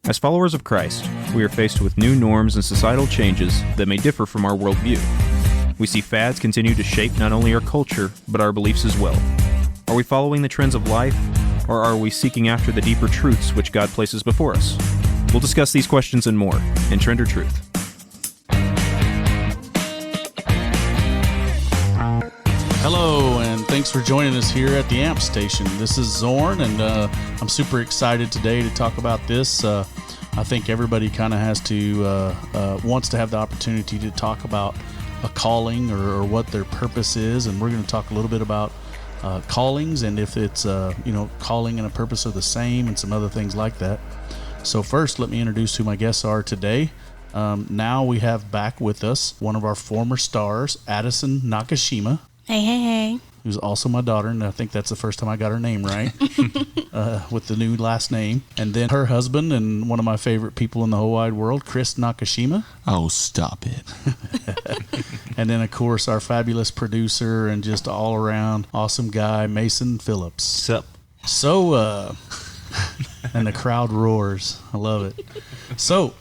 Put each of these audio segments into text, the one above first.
As followers of Christ, we are faced with new norms and societal changes that may differ from our worldview. We see fads continue to shape not only our culture, but our beliefs as well. Are we following the trends of life, or are we seeking after the deeper truths which God places before us? We'll discuss these questions and more in Trend or Truth. Hello, and thanks for joining us here at the AMP station. This is Zorn, and I'm super excited today to talk about this. I think everybody kind of has to, wants to have the opportunity to talk about a calling or what their purpose is, and we're going to talk a little bit about callings and if it's, calling and a purpose are the same and some other things like that. So first, let me introduce who my guests are today. Now we have back with us one of our former stars, Addison Nakashima. Hey. Who's also my daughter, and I think that's the first time I got her name right, with the new last name. And then her husband and one of my favorite people in the whole wide world, Chris Nakashima. Oh, stop it. And then, of course, our fabulous producer and just all-around awesome guy, Mason Phillips. Sup? So, and the crowd roars. I love it. So,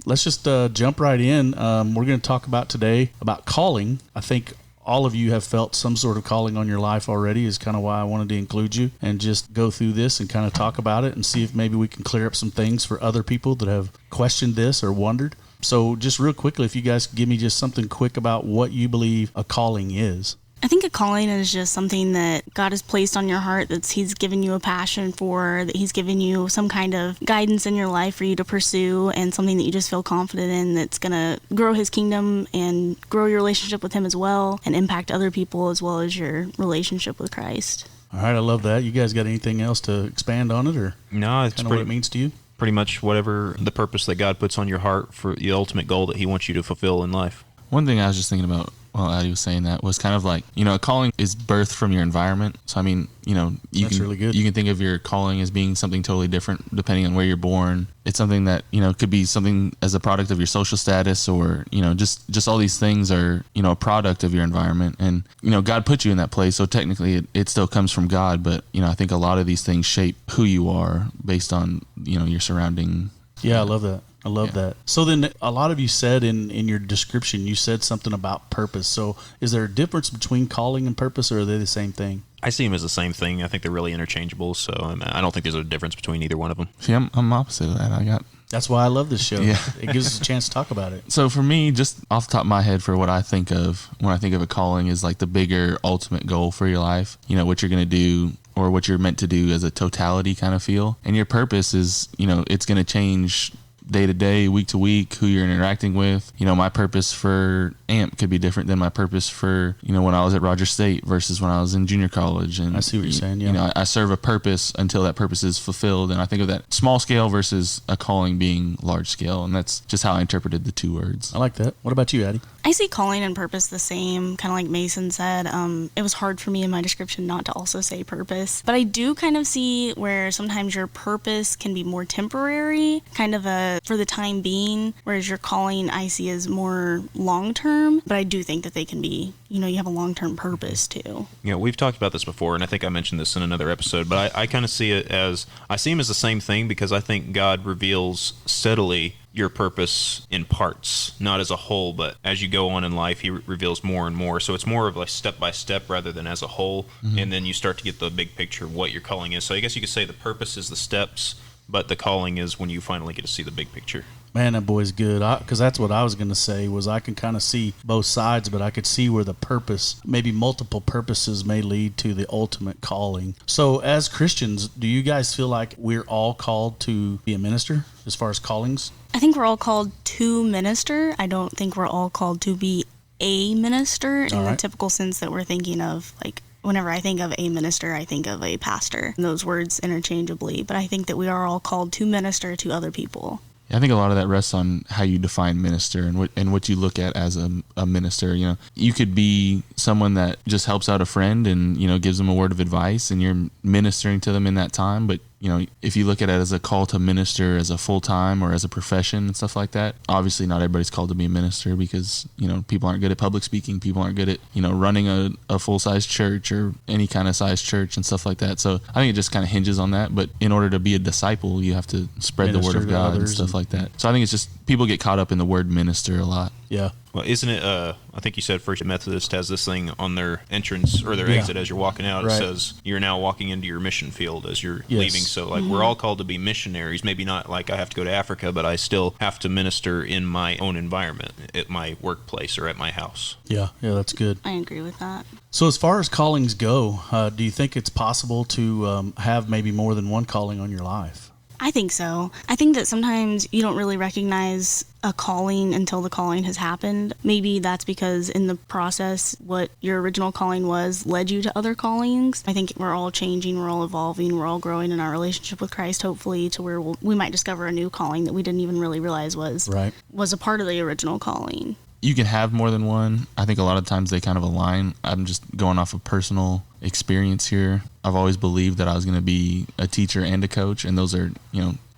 let's just jump right in. We're going to talk about today about calling. I think all of you have felt some sort of calling on your life already, is kind of why I wanted to include you and just go through this and kind of talk about it and see if maybe we can clear up some things for other people that have questioned this or wondered. So just real quickly, if you guys could give me just something quick about what you believe a calling is. I think a calling is just something that God has placed on your heart, that He's given you a passion for, that He's given you some kind of guidance in your life for you to pursue, and something that you just feel confident in that's going to grow His kingdom and grow your relationship with Him as well, and impact other people as well as your relationship with Christ. All right, I love that. You guys got anything else to expand on it, or No, it's kind of what it means to you? Pretty much whatever the purpose that God puts on your heart for the ultimate goal that He wants you to fulfill in life. One thing I was just thinking about while Addie was saying that was kind of like, a calling is birthed from your environment. So, I mean, That's really good. You can think of your calling as being something totally different depending on where you're born. It's something that, could be something as a product of your social status, or, just all these things are, a product of your environment. And, God put you in that place. So technically it still comes from God. But, I think a lot of these things shape who you are based on, your surrounding. Yeah, I love that. I love that. So then a lot of you said in your description, you said something about purpose. So is there a difference between calling and purpose, or are they the same thing? I see them as the same thing. I think they're really interchangeable, so I don't think there's a difference between either one of them. See, I'm opposite of that. That's why I love this show. Yeah. It gives us a chance to talk about it. So for me, just off the top of my head, for what I think of when I think of a calling is like the bigger ultimate goal for your life, what you're going to do or what you're meant to do as a totality kind of feel. And your purpose is, it's going to change day to day, week to week, who you're interacting with. My purpose for AMP could be different than my purpose for, when I was at Rogers State versus when I was in junior college. And I see what you're saying, yeah. I serve a purpose until that purpose is fulfilled. And I think of that small scale versus a calling being large scale. And that's just how I interpreted the two words. I like that. What about you, Addie? I see calling and purpose the same, kind of like Mason said. It was hard for me in my description not to also say purpose. But I do kind of see where sometimes your purpose can be more temporary, kind of for the time being, whereas your calling I see as more long-term. But I do think that they can be, you have a long-term purpose too. We've talked about this before, and I think I mentioned this in another episode, but I kind of see it as, I see them as the same thing, because I think God reveals steadily your purpose in parts, not as a whole, but as you go on in life, He reveals more and more. So it's more of like step by step rather than as a whole, and then you start to get the big picture of what your calling is. So I guess you could say the purpose is the steps, but the calling is when you finally get to see the big picture. Man, that boy's good. Because that's what I was going to say, was I can kind of see both sides, but I could see where the purpose, maybe multiple purposes, may lead to the ultimate calling. So as Christians, do you guys feel like we're all called to be a minister as far as callings? I think we're all called to minister. I don't think we're all called to be a minister in the typical sense that we're thinking of. Like, whenever I think of a minister, I think of a pastor, those words interchangeably. But I think that we are all called to minister to other people. I think a lot of that rests on how you define minister and what you look at as a minister. You could be someone that just helps out a friend and, gives them a word of advice, and you're ministering to them in that time. But, if you look at it as a call to minister as a full-time or as a profession and stuff like that, obviously not everybody's called to be a minister because, people aren't good at public speaking. People aren't good at, running a full-size church or any kind of size church and stuff like that. So I think it just kind of hinges on that. But in order to be a disciple, you have to spread the word of God and stuff like that. So I think it's just people get caught up in the word minister a lot. Yeah. Well, isn't it, I think you said First Methodist has this thing on their entrance or their exit as you're walking out. It says, you're now walking into your mission field as you're leaving. So, we're all called to be missionaries. Maybe not like I have to go to Africa, but I still have to minister in my own environment, at my workplace or at my house. Yeah, that's good. I agree with that. So as far as callings go, do you think it's possible to have maybe more than one calling on your life? I think so. I think that sometimes you don't really recognize a calling until the calling has happened. Maybe that's because in the process, what your original calling was led you to other callings. I think we're all changing, we're all evolving, we're all growing in our relationship with Christ, hopefully, to where we might discover a new calling that we didn't even really realize was a part of the original calling. You can have more than one. I think a lot of times they kind of align. I'm just going off of personal experience here. I've always believed that I was going to be a teacher and a coach, and those are,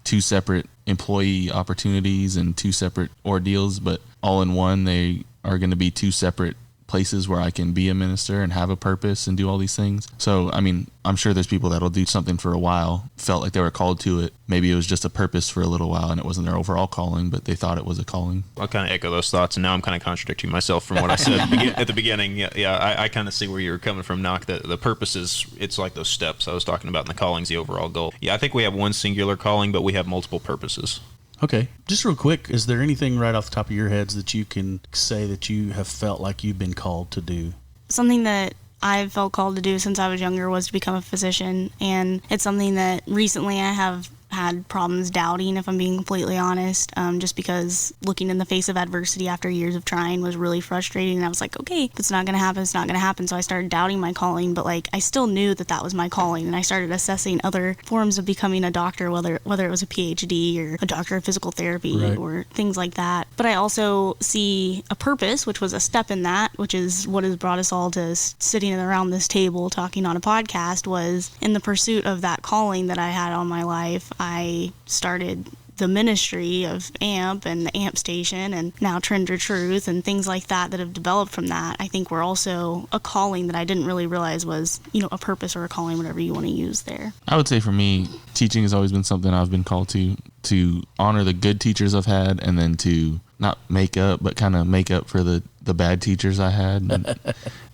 two separate employee opportunities and two separate ordeals, but all in one, they are going to be two separate places where I can be a minister and have a purpose and do all these things. So, I'm sure there's people that'll do something for a while, felt like they were called to it. Maybe it was just a purpose for a little while and it wasn't their overall calling, but they thought it was a calling. I kind of echo those thoughts, and now I'm kind of contradicting myself from what I said at the beginning. I kind of see where you're coming from, Knock. The purpose is, it's like those steps I was talking about, and the calling's the overall goal. Yeah, I think we have one singular calling, but we have multiple purposes. Okay. Just real quick, is there anything right off the top of your heads that you can say that you have felt like you've been called to do? Something that I've felt called to do since I was younger was to become a physician, and it's something that recently I have had problems doubting, if I'm being completely honest, just because looking in the face of adversity after years of trying was really frustrating, and I was like, okay, if it's not going to happen, it's not going to happen. So I started doubting my calling, but I still knew that was my calling, and I started assessing other forms of becoming a doctor, whether it was a PhD or a doctor of physical therapy or things like that. But I also see a purpose, which was a step in that, which is what has brought us all to sitting around this table talking on a podcast, was in the pursuit of that calling that I had on my life. I started the ministry of AMP and the AMP station and now Trend or Truth and things like that have developed from that. I think we're also a calling that I didn't really realize was, a purpose or a calling, whatever you want to use there. I would say for me, teaching has always been something I've been called to honor the good teachers I've had, and then to not make up, but kind of make up for the bad teachers I had. And,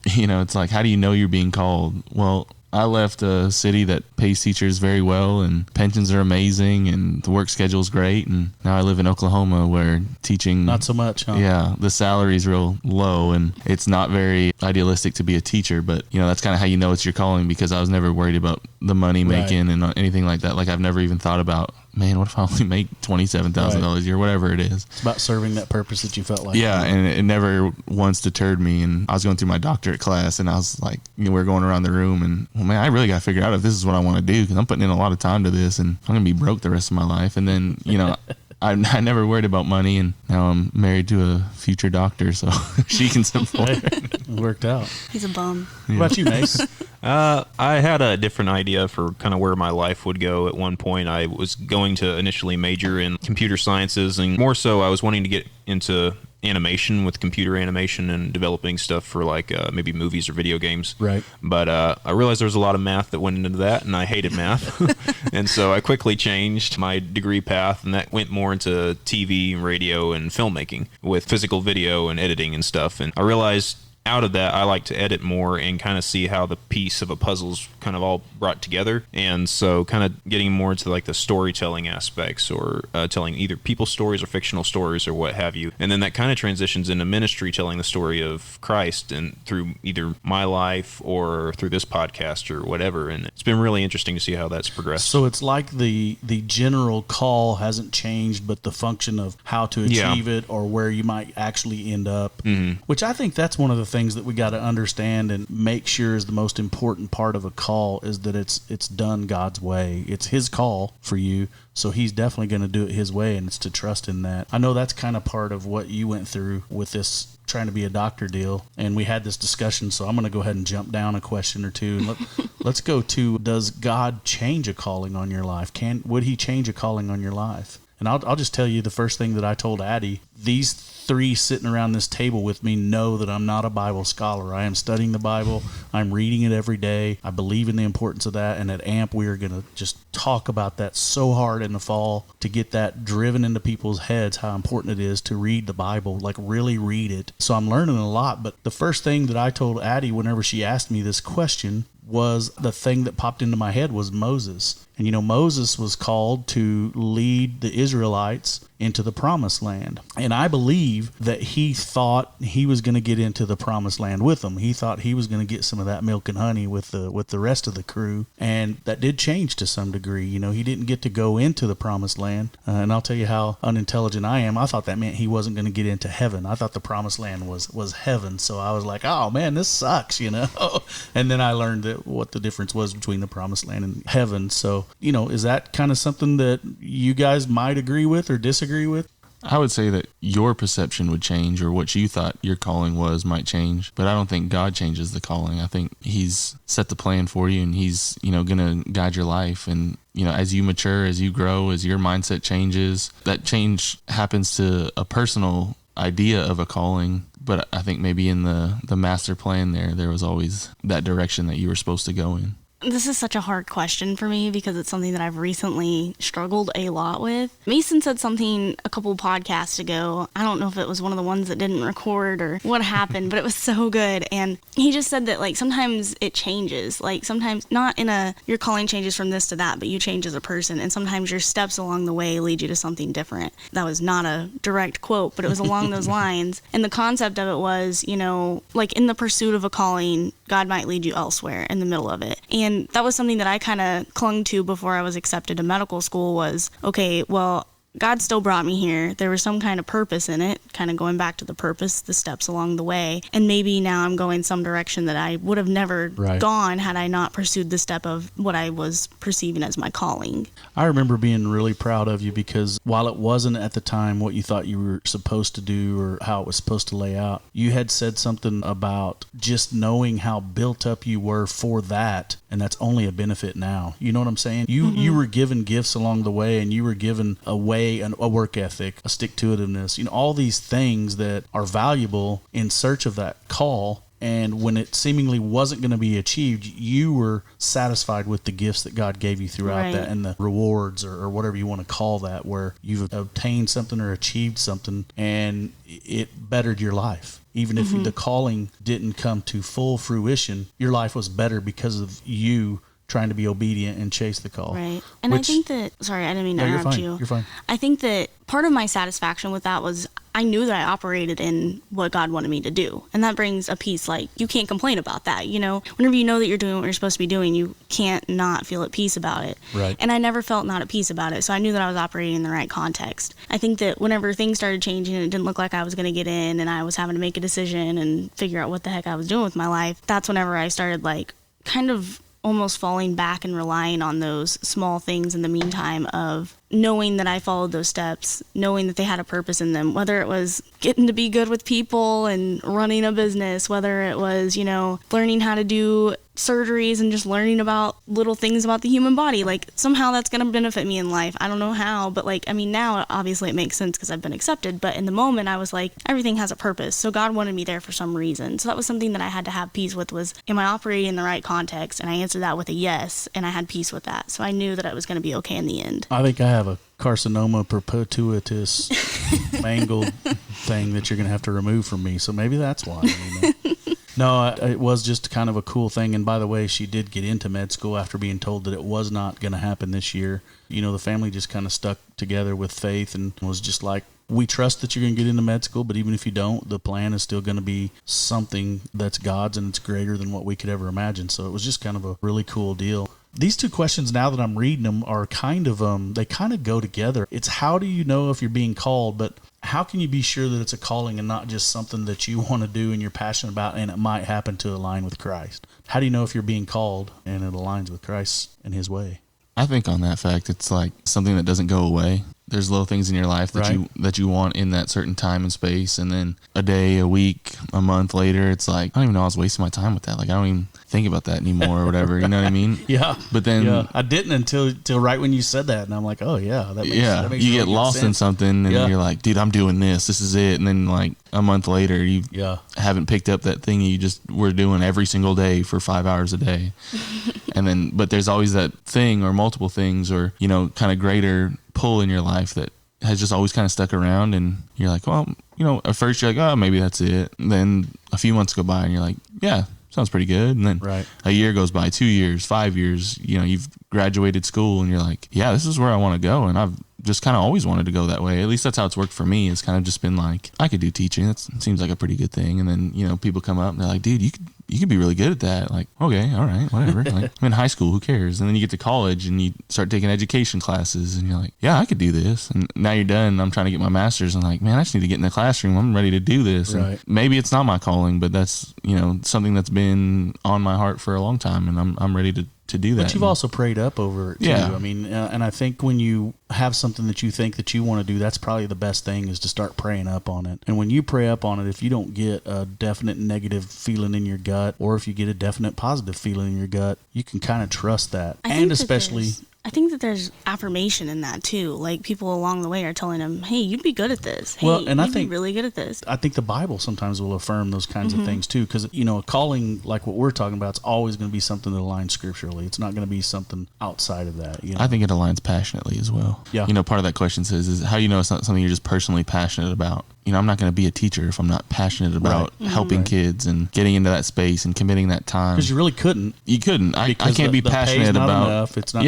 it's like, how do you know you're being called? Well, I left a city that pays teachers very well, and pensions are amazing, and the work schedule's great. And now I live in Oklahoma, where teaching, not so much, huh? Yeah, the salary's real low, and it's not very idealistic to be a teacher. But that's kind of how you know it's your calling, because I was never worried about the money making and anything like that. Like, I've never even thought about, man, what if I only make $27,000 a year, whatever it is. It's about serving that purpose that you felt like. Yeah, and it never once deterred me. And I was going through my doctorate class, and I was like, we were going around the room, and well, man, I really got to figure out if this is what I want to do, because I'm putting in a lot of time to this, and I'm going to be broke the rest of my life. And then, I never worried about money, and now I'm married to a future doctor, so she can support. It worked out. He's a bum. Yeah. What about you, Mace? I had a different idea for kind of where my life would go at one point. I was going to initially major in computer sciences, and more so I was wanting to get into animation, with computer animation and developing stuff for maybe movies or video games. Right. But I realized there was a lot of math that went into that, and I hated math. And so I quickly changed my degree path, and that went more into TV, radio, and filmmaking with physical video and editing and stuff. And I realized out of that, I like to edit more and kind of see how the piece of a puzzle's kind of all brought together. And so kind of getting more into the storytelling aspects, or telling either people's stories or fictional stories or what have you. And then that kind of transitions into ministry, telling the story of Christ, and through either my life or through this podcast or whatever. And it's been really interesting to see how that's progressed. So it's like the general call hasn't changed, but the function of how to achieve it or where you might actually end up, which I think that's one of the things that we got to understand and make sure is the most important part of a call is that it's done God's way. It's his call for you, so he's definitely going to do it his way, and it's to trust in that. I know that's kind of part of what you went through with this trying to be a doctor deal, and we had this discussion, so I'm going to go ahead and jump down a question or two. And let's go to, does God change a calling on your life? Would he change a calling on your life? And I'll just tell you the first thing that I told Addie. These three sitting around this table with me know that I'm not a Bible scholar. I am studying the Bible. I'm reading it every day. I believe in the importance of that. And at AMP, we are going to just talk about that so hard in the fall to get that driven into people's heads, how important it is to read the Bible, like really read it. So I'm learning a lot. But the first thing that I told Addie whenever she asked me this question was the thing that popped into my head was Moses. And Moses was called to lead the Israelites into the promised land. And I believe that he thought he was going to get into the promised land with them. He thought he was going to get some of that milk and honey with the rest of the crew. And that did change to some degree. He didn't get to go into the promised land. And I'll tell you how unintelligent I am. I thought that meant he wasn't going to get into heaven. I thought the promised land was heaven. So I was like, oh man, this sucks, And then I learned that what the difference was between the promised land and heaven. So, is that kind of something that you guys might agree with or disagree with? I would say that your perception would change, or what you thought your calling was might change, but I don't think God changes the calling. I think he's set the plan for you, and he's, going to guide your life. And, as you mature, as you grow, as your mindset changes, that change happens to a personal idea of a calling. But I think maybe in the master plan there was always that direction that you were supposed to go in. This is such a hard question for me because it's something that I've recently struggled a lot with. Mason said something a couple podcasts ago. I don't know if it was one of the ones that didn't record or what happened, but it was so good. And he just said that sometimes it changes. Sometimes not in your calling changes from this to that, but you change as a person. And sometimes your steps along the way lead you to something different. That was not a direct quote, but it was along those lines. And the concept of it was, in the pursuit of a calling, God might lead you elsewhere in the middle of it. And that was something that I kind of clung to before I was accepted to medical school was, okay, well, God still brought me here. There was some kind of purpose in it, kind of going back to the purpose, the steps along the way. And maybe now I'm going some direction that I would have never gone had I not pursued the step of what I was perceiving as my calling. I remember being really proud of you because while it wasn't at the time what you thought you were supposed to do or how it was supposed to lay out, you had said something about just knowing how built up you were for that. And that's only a benefit now. You know what I'm saying? You were given gifts along the way, and you were given a work ethic, a stick-to-itiveness, all these things that are valuable in search of that call. And when it seemingly wasn't going to be achieved, you were satisfied with the gifts that God gave you throughout that and the rewards or whatever you want to call that, where you've obtained something or achieved something and it bettered your life. Even if the calling didn't come to full fruition, your life was better because of you trying to be obedient and chase the call. Right. And I think that, sorry, I didn't mean to interrupt you. You're fine. I think that part of my satisfaction with that was I knew that I operated in what God wanted me to do. And that brings a peace, you can't complain about that. Whenever you know that you're doing what you're supposed to be doing, you can't not feel at peace about it. Right. And I never felt not at peace about it. So I knew that I was operating in the right context. I think that whenever things started changing and it didn't look like I was going to get in and I was having to make a decision and figure out what the heck I was doing with my life, that's whenever I started kind of almost falling back and relying on those small things in the meantime of knowing that I followed those steps, knowing that they had a purpose in them, whether it was getting to be good with people and running a business, whether it was, learning how to do surgeries and just learning about little things about the human body. Somehow that's going to benefit me in life. I don't know how, but now obviously it makes sense because I've been accepted. But in the moment I was everything has a purpose. So God wanted me there for some reason. So that was something that I had to have peace with was, am I operating in the right context? And I answered that with a yes. And I had peace with that. So I knew that it was going to be okay in the end. I think I have a carcinoma perpetuitis mangled thing that you're going to have to remove from me. So maybe that's why. No, it was just kind of a cool thing. And by the way, she did get into med school after being told that it was not going to happen this year. The family just kind of stuck together with faith and was just we trust that you're going to get into med school, but even if you don't, the plan is still going to be something that's God's and it's greater than what we could ever imagine. So it was just kind of a really cool deal. These two questions, now that I'm reading them, are kind of, they kind of go together. It's how do you know if you're being called, but how can you be sure that it's a calling and not just something that you want to do and you're passionate about and it might happen to align with Christ? How do you know if you're being called and it aligns with Christ and his way? I think on that fact, it's like something that doesn't go away. There's little things in your life that you want in that certain time and space, and then a day, a week, a month later, it's like, I don't even know I was wasting my time with that. Like, I don't even think about that anymore or whatever. You know what I mean? Yeah. But then I didn't until right when you said that, and I'm like, oh yeah, that makes you really get good lost sense. in something, and you're like, dude, I'm doing this. This is it. And then like a month later, you haven't picked up that thing you just were doing every single day for 5 hours a day. And then, but there's always that thing or multiple things or, you know, kind of greater pull in your life that has just always kind of stuck around. And you're like, well, you know, at first you're like, oh, maybe that's it. And then a few months go by and you're like, yeah, sounds pretty good. And then a year goes by, 2 years, 5 years, you know, you've graduated school and you're like, yeah, this is where I want to go. And I've just kind of always wanted to go that way. At least that's how it's worked for me. It's kind of just been like, I could do teaching. That seems like a pretty good thing. And then, you know, people come up and they're like, dude, you could be really good at that. Like, okay, all right, whatever. Like, I'm in high school, who cares? And then you get to college and you start taking education classes and you're like, yeah, I could do this. And now you're done. I'm trying to get my master's. And like, man, I just need to get in the classroom. I'm ready to do this. And maybe it's not my calling, but that's, you know, something that's been on my heart for a long time. And I'm ready to do that. But you've also prayed up over it too. I mean, and I think when you have something that you think that you want to do, that's probably the best thing is to start praying up on it. And when you pray up on it, if you don't get a definite negative feeling in your gut, or if you get a definite positive feeling in your gut, you can kind of trust that. I think that there's affirmation in that too. Like people along the way are telling him, "Hey, you'd be good at this. Hey, and I you'd think be really good at this." I think the Bible sometimes will affirm those kinds of things too, because you know, a calling like what we're talking about is always going to be something that aligns scripturally. It's not going to be something outside of that. You know? I think it aligns passionately as well. Yeah. You know, part of that question says is how you know it's not something you're just personally passionate about. You know, I'm not going to be a teacher if I'm not passionate about helping kids and getting into that space and committing that time. Because you really couldn't. You couldn't. I can't be passionate about. Enough. It's not.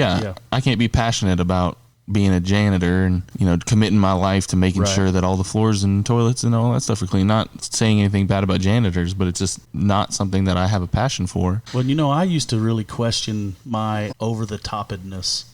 I can't be passionate about being a janitor and, you know, committing my life to making sure that all the floors and toilets and all that stuff are clean. Not saying anything bad about janitors, but it's just not something that I have a passion for. Well, you know, I used to really question my over-the-topedness.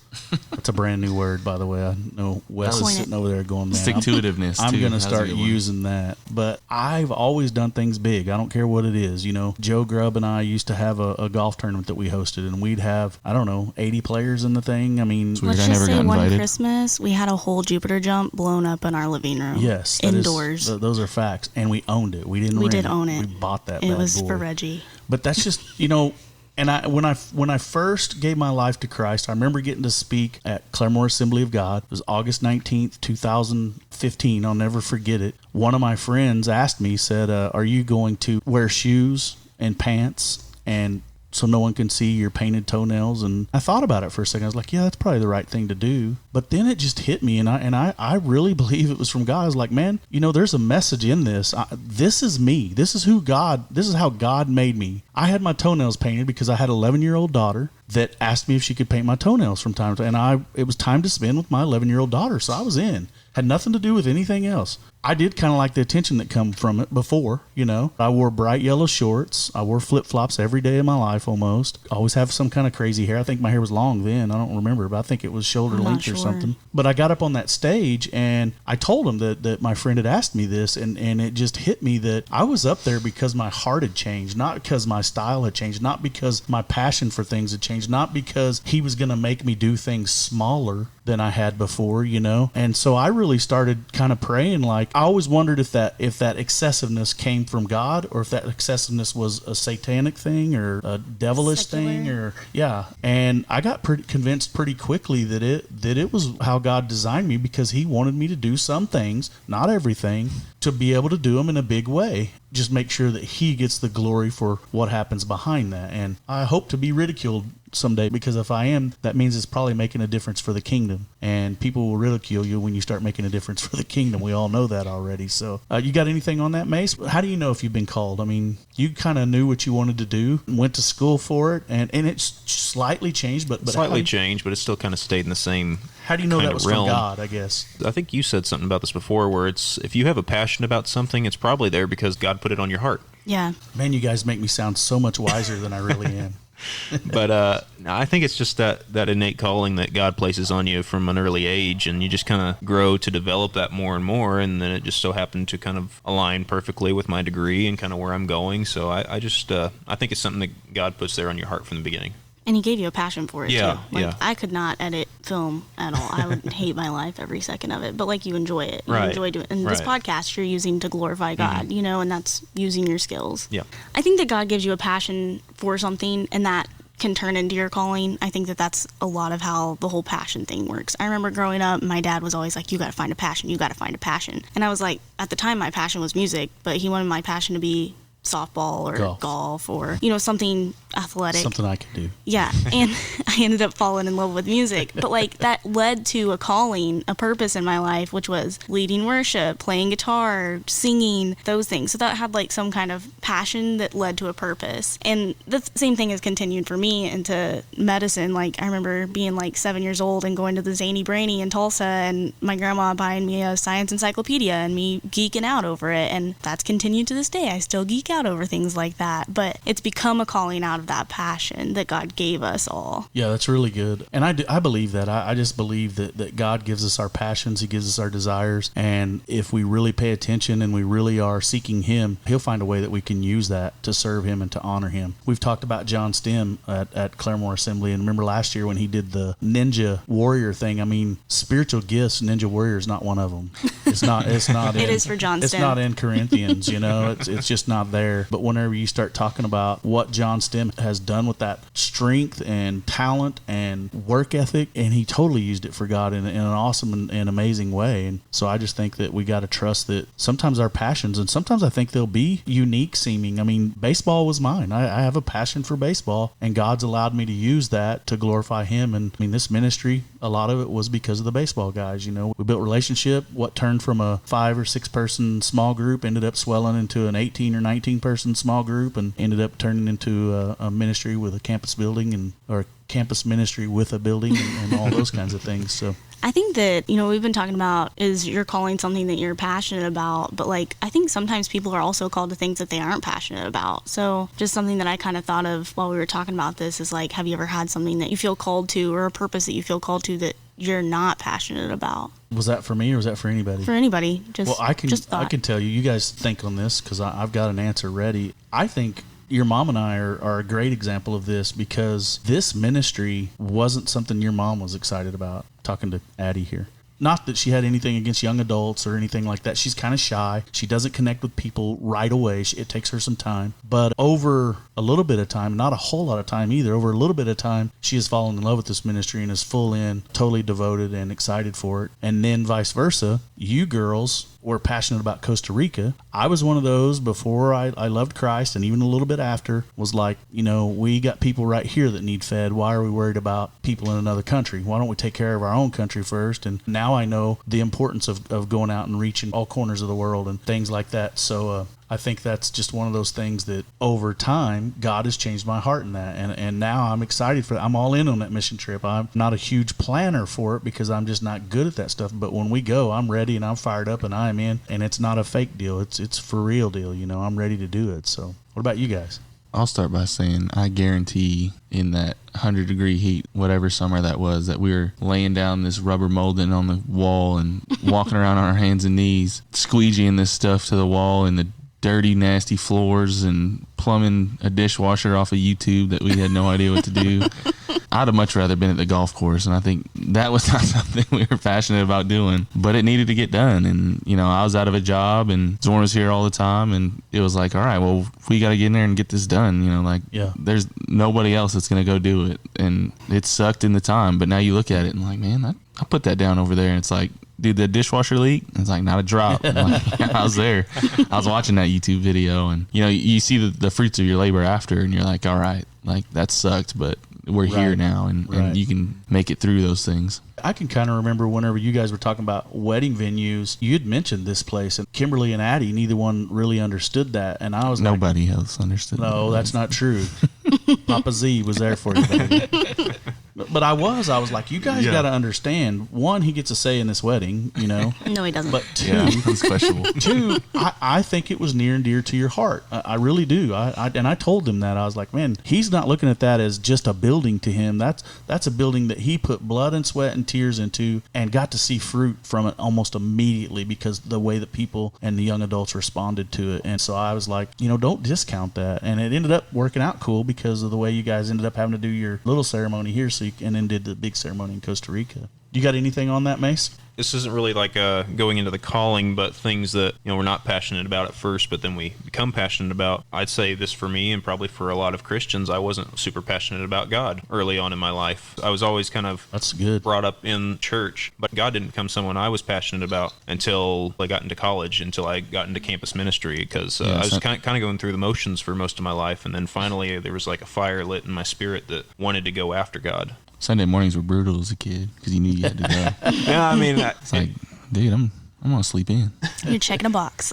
That's a brand new word, by the way. I know Wes is sitting over there going, man, stick-to-itiveness. I'm going to start using that. But I've always done things big. I don't care what it is. You know, Joe Grubb and I used to have a golf tournament that we hosted, and we'd have, 80 players in the thing. I mean, let's just say one Christmas, we had a whole Jupiter jump blown up in our living room. Yes. Indoors. Those are facts. And we owned it. We did own it. We bought that bad boy. It was for Reggie. But that's just, you know... And when I first gave my life to Christ, I remember getting to speak at Claremore Assembly of God. It was August 19th, 2015. I'll never forget it. One of my friends asked me, said, are you going to wear shoes and pants and so no one can see your painted toenails? And I thought about it for a second. I was like, yeah, that's probably the right thing to do. But then it just hit me, and I really believe it was from God. I was like, man, you know, there's a message in this. This is me. This is how God made me. I had my toenails painted because I had an 11-year-old daughter that asked me if she could paint my toenails from time to time. And it was time to spend with my 11-year-old daughter, so I was in. Had nothing to do with anything else. I did kind of like the attention that come from it before, you know. I wore bright yellow shorts. I wore flip-flops every day of my life almost. Always have some kind of crazy hair. I think my hair was long then. I don't remember, but I think it was shoulder length or something. But I got up on that stage and I told him that my friend had asked me this, and it just hit me that I was up there because my heart had changed, not because my style had changed, not because my passion for things had changed, not because he was going to make me do things smaller than I had before, you know. And so I really started kind of praying. Like, I always wondered if that excessiveness came from God, or if that excessiveness was a satanic thing or a devilish thing, or and I got convinced pretty quickly that it was how God designed me, because he wanted me to do some things, not everything, to be able to do them in a big way. Just make sure that he gets the glory for what happens behind that. And I hope to be ridiculed someday, because if I am, that means it's probably making a difference for the kingdom, and people will ridicule you when you start making a difference for the kingdom. We all know that already. So you got anything on that, Mace? How do you know if you've been called? I mean, you kind of knew what you wanted to do, went to school for it, and it's slightly changed, but slightly changed, but it still kind of stayed in the same. How do you know that was realm. From God, I guess? I think you said something about this before, where it's, if you have a passion about something, it's probably there because God put it on your heart. Yeah. Man, you guys make me sound so much wiser than I really am. But I think it's just that innate calling that God places on you from an early age, and you just kind of grow to develop that more and more, and then it just so happened to kind of align perfectly with my degree and kind of where I'm going. So I think it's something that God puts there on your heart from the beginning. And he gave you a passion for it, Yeah, too. Like, yeah. I could not edit film at all. I would hate my life every second of it. But, like, you enjoy it. You Right, enjoy doing it. And this right. podcast you're using to glorify God, you know, and that's using your skills. Yeah. I think that God gives you a passion for something, and that can turn into your calling. I think that that's a lot of how the whole passion thing works. I remember growing up, my dad was always like, you got to find a passion. You got to find a passion. And I was like, at the time, my passion was music, but he wanted my passion to be softball or golf or, you know, something athletic. Something I can do. Yeah, and I ended up falling in love with music. But, like, that led to a calling, a purpose in my life, which was leading worship, playing guitar, singing, those things. So that had, like, some kind of passion that led to a purpose. And the same thing has continued for me into medicine. Like, I remember being, like, 7 years old and going to the Zany Brainy in Tulsa, and my grandma buying me a science encyclopedia and me geeking out over it. And that's continued to this day. I still geek out over things like that. But it's become a calling out of that passion that God gave us all. Yeah, that's really good. And I believe that. I just believe that God gives us our passions. He gives us our desires. And if we really pay attention and we really are seeking Him, He'll find a way that we can use that to serve Him and to honor Him. We've talked about John Stem at Claremore Assembly. And remember last year when he did the Ninja Warrior thing? I mean, spiritual gifts, Ninja Warrior is not one of them. It's not. It is for John It's Stem. not in Corinthians, you know. It's just not there. But whenever you start talking about what John Stem has done with that strength and talent and work ethic, and he totally used it for God in an awesome and amazing way. And so I just think that we got to trust that sometimes our passions, and sometimes I think they'll be unique seeming. I mean, baseball was mine. I have a passion for baseball, and God's allowed me to use that to glorify Him. And I mean, this ministry, a lot of it was because of the baseball guys. You know, we built relationship. What turned from a 5 or 6 person small group ended up swelling into an 18 or 19 person small group, and ended up turning into a ministry with a campus building or campus ministry with a building and all those kinds of things. So I think that, you know, we've been talking about is you're calling something that you're passionate about, but, like, I think sometimes people are also called to things that they aren't passionate about. So just something that I kind of thought of while we were talking about this is, like, have you ever had something that you feel called to, or a purpose that you feel called to that you're not passionate about? was that for me or was that for anybody? For anybody. Just, well, I thought. can tell you. You guys think on this because I've got an answer ready. I think your mom and I are a great example of this, because this ministry wasn't something your mom was excited about. Talking to Addie here. Not that she had anything against young adults or anything like that. She's kind of shy. She doesn't connect with people right away. It takes her some time. But over a little bit of time, not a whole lot of time either, over a little bit of time, she has fallen in love with this ministry and is full in, totally devoted and excited for it. And then vice versa, you girls were passionate about Costa Rica. I was one of those before I loved Christ, and even a little bit after, was like, you know, we got people right here that need fed. Why are we worried about people in another country? Why don't we take care of our own country first? And now I know the importance of going out and reaching all corners of the world and things like that. So I think that's just one of those things that over time, God has changed my heart in that. And now I'm excited for that. I'm all in on that mission trip. I'm not a huge planner for it because I'm just not good at that stuff. But when we go, I'm ready and I'm fired up and I'm in. And it's not a fake deal. It's for real deal. You know, I'm ready to do it. So what about you guys? I'll start by saying I guarantee in that 100-degree heat, whatever summer that was, that we were laying down this rubber molding on the wall and walking around on our hands and knees, squeegeeing this stuff to the wall in the dirty, nasty floors and plumbing a dishwasher off of YouTube that we had no idea what to do. I'd have much rather been at the golf course, and I think that was not something we were passionate about doing, but it needed to get done. And, you know, I was out of a job, and Zorn was here all the time, and it was like, all right, well, we got to get in there and get this done. You know, like, there's nobody else that's going to go do it. And it sucked in the time, but now you look at it and like, man, I put that down over there, and it's like, did the dishwasher leak? It's like, not a drop. Like, I was there. I was watching that YouTube video, and, you know, you see the fruits of your labor after, and you're like, all right, like, that sucked, but we're here now, and you can make it through those things. I can kind of remember whenever you guys were talking about wedding venues, you'd mentioned this place, and Kimberly and Addie, neither one really understood that. And I was Nobody else understood no, that. That's not true. Papa Z was there for you, baby. But I was like, you guys Yeah. got to understand. One, he gets a say in this wedding, No, he doesn't. But two, Yeah, it's questionable. two, I think it was near and dear to your heart. I really do. And I told him that. I was like, man, he's not looking at that as just a building to him. That's a building that he put blood and sweat and tears into and got to see fruit from it almost immediately because the way that people and the young adults responded to it. And so I was like, don't discount that. And it ended up working out cool because of the way you guys ended up having to do your little ceremony here, and then did the big ceremony in Costa Rica. You got anything on that, Mace? This isn't really like going into the calling, but things that we're not passionate about at first, but then we become passionate about. I'd say this for me, and probably for a lot of Christians, I wasn't super passionate about God early on in my life. I was always kind of That's good. brought up in church, but God didn't become someone I was passionate about until I got into college, until I got into campus ministry, because I was kind of going through the motions for most of my life, and then finally there was like a fire lit in my spirit that wanted to go after God. Sunday mornings were brutal as a kid because you knew you had to go. Yeah, I mean, It's like, dude, I'm gonna sleep in. You're checking a box.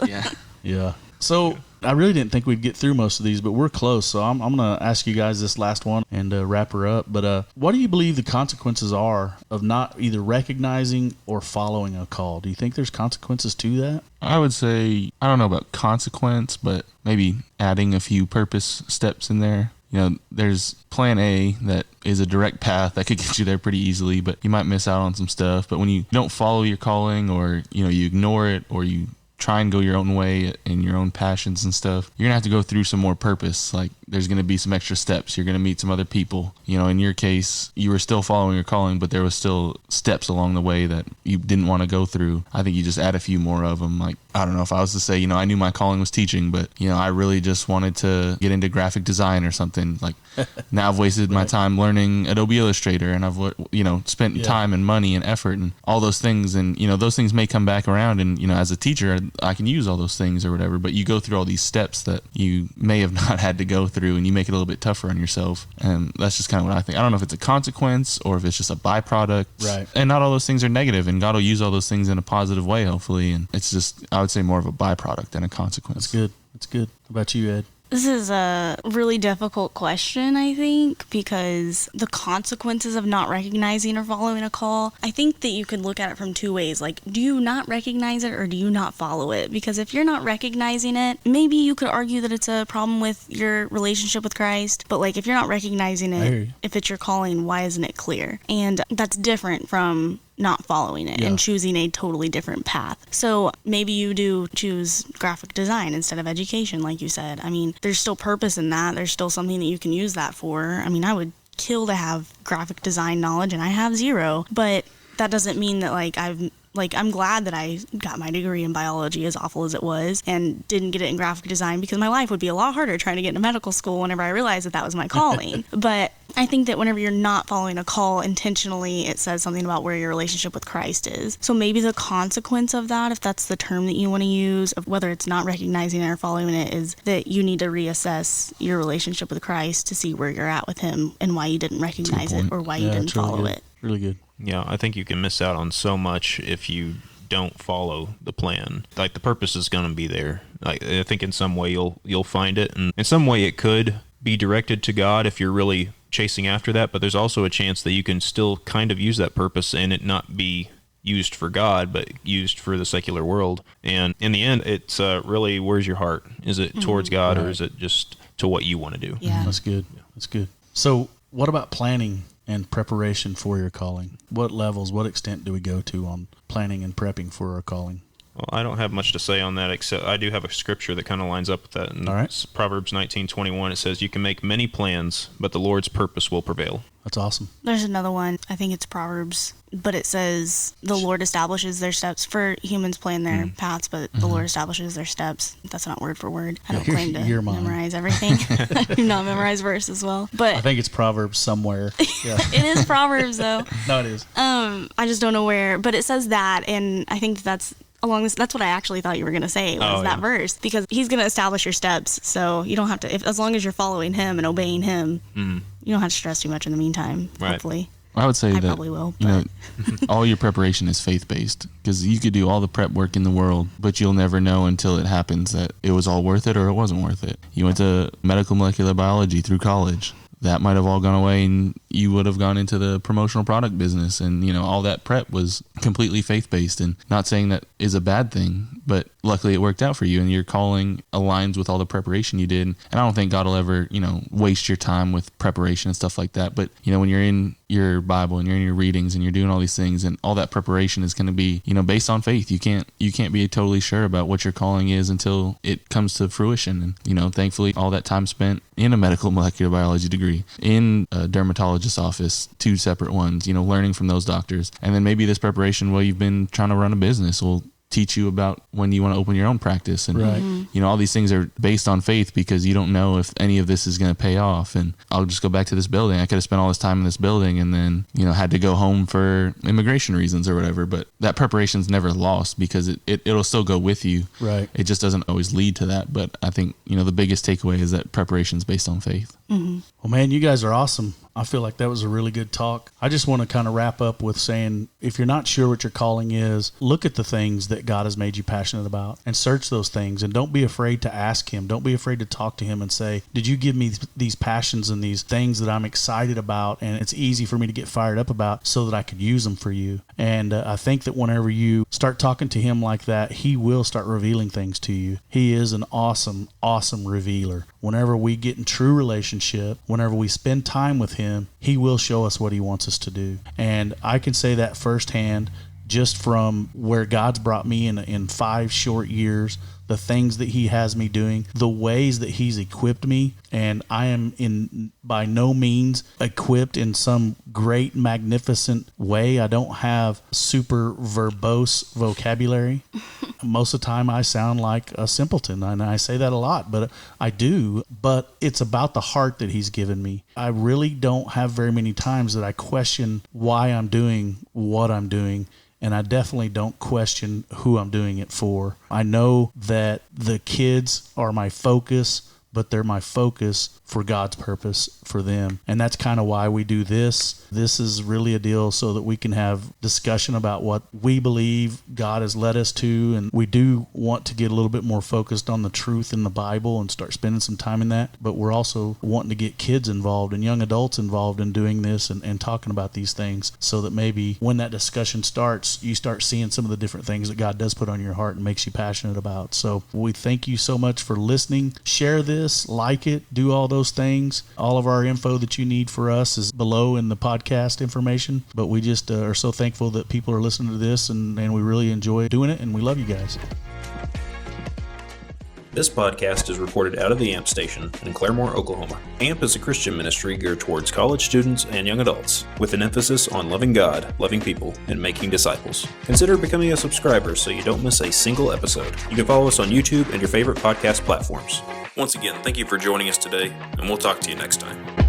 Yeah. So I really didn't think we'd get through most of these, but we're close. So I'm going to ask you guys this last one and wrap her up. But what do you believe the consequences are of not either recognizing or following a call? Do you think there's consequences to that? I would say, I don't know about consequence, but maybe adding a few purpose steps in there. There's plan A that is a direct path that could get you there pretty easily, but you might miss out on some stuff. But when you don't follow your calling, or, you ignore it, or you try and go your own way in your own passions and stuff, you're gonna have to go through some more purpose. Like, there's gonna be some extra steps. You're gonna meet some other people. In your case, you were still following your calling, but there was still steps along the way that you didn't want to go through. I think you just add a few more of them. Like, I don't know, if I was to say, I knew my calling was teaching, but I really just wanted to get into graphic design or something. Like, now I've wasted my time learning Adobe Illustrator, and I've spent time and money and effort and all those things, and those things may come back around, and as a teacher I can use all those things or whatever, but you go through all these steps that you may have not had to go through, and you make it a little bit tougher on yourself. And that's just kind of what I think. I don't know if it's a consequence or if it's just a byproduct, Right? And not all those things are negative, and God will use all those things in a positive way, hopefully. And it's just, I would say, more of a byproduct than a consequence. That's good. That's good. How about you, Ed? This is a really difficult question, I think, because the consequences of not recognizing or following a call, I think that you could look at it from two ways. Like, do you not recognize it or do you not follow it? Because if you're not recognizing it, maybe you could argue that it's a problem with your relationship with Christ. But, like, if you're not recognizing it, if it's your calling, why isn't it clear? And that's different from not following it and choosing a totally different path. So maybe you do choose graphic design instead of education, like you said. I mean, there's still purpose in that. There's still something that you can use that for. I mean, I would kill to have graphic design knowledge, and I have zero. But that doesn't mean that, I'm glad that I got my degree in biology, as awful as it was, and didn't get it in graphic design, because my life would be a lot harder trying to get into medical school whenever I realized that was my calling. But I think that whenever you're not following a call intentionally, it says something about where your relationship with Christ is. So maybe the consequence of that, if that's the term that you want to use, of whether it's not recognizing it or following it, is that you need to reassess your relationship with Christ to see where you're at with him and why you didn't recognize it or why you didn't follow it. Really good. Yeah, I think you can miss out on so much if you don't follow the plan. Like, the purpose is going to be there. Like, I think in some way you'll find it, and in some way it could be directed to God if you're really chasing after that, but there's also a chance that you can still kind of use that purpose and it not be used for God, but used for the secular world. And in the end, it's really, where's your heart? Is it towards God, or is it just to what you want to do? Yeah. That's good. That's good. So what about planning and preparation for your calling? What levels, what extent do we go to on planning and prepping for our calling? Well, I don't have much to say on that, except I do have a scripture that kind of lines up with that. In All right. Proverbs 19:21, it says, "You can make many plans, but the Lord's purpose will prevail." That's awesome. There's another one. I think it's Proverbs, but it says the Lord establishes their steps. For humans plan their paths, but the Lord establishes their steps. That's not word for word. I don't claim to You're mine. memorize everything. I do not memorize verse as well. I But think it's Proverbs somewhere. Yeah. it is Proverbs, though. No, it is. I just don't know where. But it says that, and I think that's along this. That's what I actually thought you were going to say, was that verse, because he's going to establish your steps. So you don't have to, as long as you're following him and obeying him, you don't have to stress too much in the meantime. Right. Hopefully. I would say I that probably will, all your preparation is faith-based, because you could do all the prep work in the world, but you'll never know until it happens that it was all worth it or it wasn't worth it. You went to medical molecular biology through college. that might have all gone away and you would have gone into the promotional product business. And, all that prep was completely faith-based, and not saying that is a bad thing, but luckily it worked out for you and your calling aligns with all the preparation you did. And I don't think God will ever, waste your time with preparation and stuff like that. But, when you're in your Bible and you're in your readings and you're doing all these things, and all that preparation is going to be, based on faith. You can't be totally sure about what your calling is until it comes to fruition. And, thankfully all that time spent in a medical molecular biology degree, in a dermatologist's office, 2 separate ones, learning from those doctors. And then maybe this preparation while you've been trying to run a business will teach you about when you want to open your own practice. And, right. All these things are based on faith because you don't know if any of this is going to pay off. And I'll just go back to this building. I could have spent all this time in this building and then, had to go home for immigration reasons or whatever. But that preparation's never lost because it'll still go with you. Right. It just doesn't always lead to that. But I think, the biggest takeaway is that preparation's based on faith. Mm-hmm. Well, man, you guys are awesome. I feel like that was a really good talk. I just want to kind of wrap up with saying, if you're not sure what your calling is, look at the things that God has made you passionate about and search those things. And don't be afraid to ask him. Don't be afraid to talk to him and say, did you give me these passions and these things that I'm excited about and it's easy for me to get fired up about so that I could use them for you? And I think that whenever you start talking to him like that, he will start revealing things to you. He is an awesome, awesome revealer. Whenever we get in true relationship, whenever we spend time with him, he will show us what he wants us to do. And I can say that firsthand just from where God's brought me in 5 short years, the things that he has me doing, the ways that he's equipped me. And I am by no means equipped in some great, magnificent way. I don't have super verbose vocabulary. Most of the time I sound like a simpleton, and I say that a lot, but I do. But it's about the heart that he's given me. I really don't have very many times that I question why I'm doing what I'm doing. And I definitely don't question who I'm doing it for. I know that the kids are my focus, but they're my focus for God's purpose for them. And that's kind of why we do this. This is really a deal so that we can have discussion about what we believe God has led us to. And we do want to get a little bit more focused on the truth in the Bible and start spending some time in that. But we're also wanting to get kids involved and young adults involved in doing this and talking about these things so that maybe when that discussion starts, you start seeing some of the different things that God does put on your heart and makes you passionate about. So we thank you so much for listening. Share this, like it, do all those things. All of our info that you need for us is below in the podcast information, but we just are so thankful that people are listening to this and we really enjoy doing it, and we love you guys. This podcast is recorded out of the AMP station in Claremore, Oklahoma. AMP is a Christian ministry geared towards college students and young adults, with an emphasis on loving God, loving people, and making disciples. Consider becoming a subscriber so you don't miss a single episode. You can follow us on YouTube and your favorite podcast platforms. Once again, thank you for joining us today, and we'll talk to you next time.